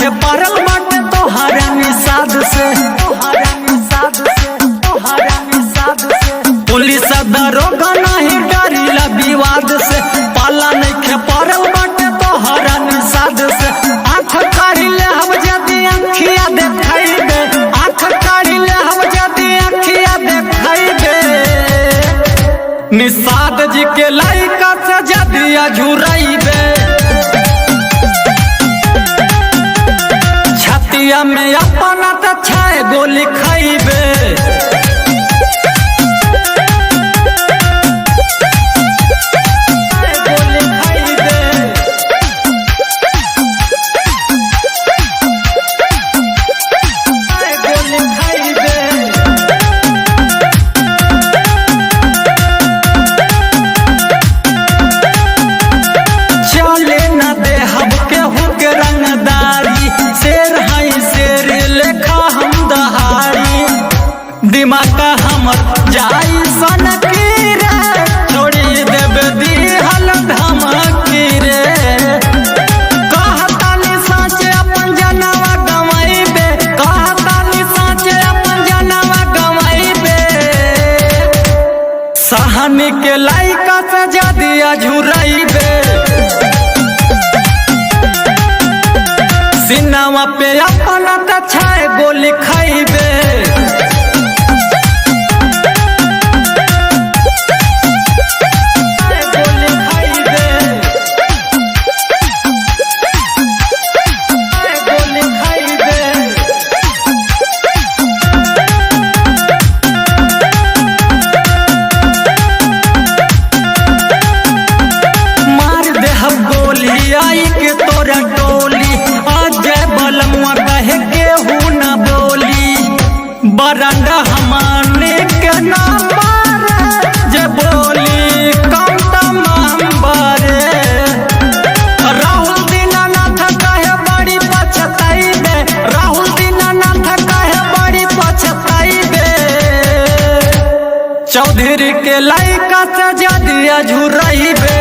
नइखे पारल बाटे तोहरा निषाद से, पुलिस दरोगा नहीं डरिला विवाद से, पाला नइखे पारल बाटे तोहरा निषाद से। आँख काढ़िले हम जदी आँखिया देखाइबे, आँख काढ़िले हम जदी आँखिया देखाइबे। निषाद जी के लइका से जदी अझुराइबे, छतिया में अपना त छाए गोली खाइबे। दिमाग हमर जाई सनकी रे, छोड़ी देबे दिहल धमकी रे। कहतानी साचे अपन जनवा गवाइबे, कहतानी साचे अपन जनवा गवाइबे। सहनी के लइका से जदी अझुराइबे, सिनवा पे अपना त छाए गोली खाइबे। आई के तोरा टोली अजय बलमुआ कहे केहू न बोली, बरंडा हमारे के ना मारे जे बोली कम तमारे। राहुल दीनानाथ कहे बड़ी पछताइबे, राहुल दीनानाथ कहे बड़ी पछताइबे। चौधरी के लइका से जदी अझुराइबे,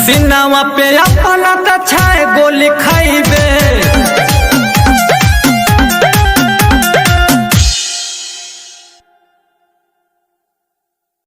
सिनवा पे अपन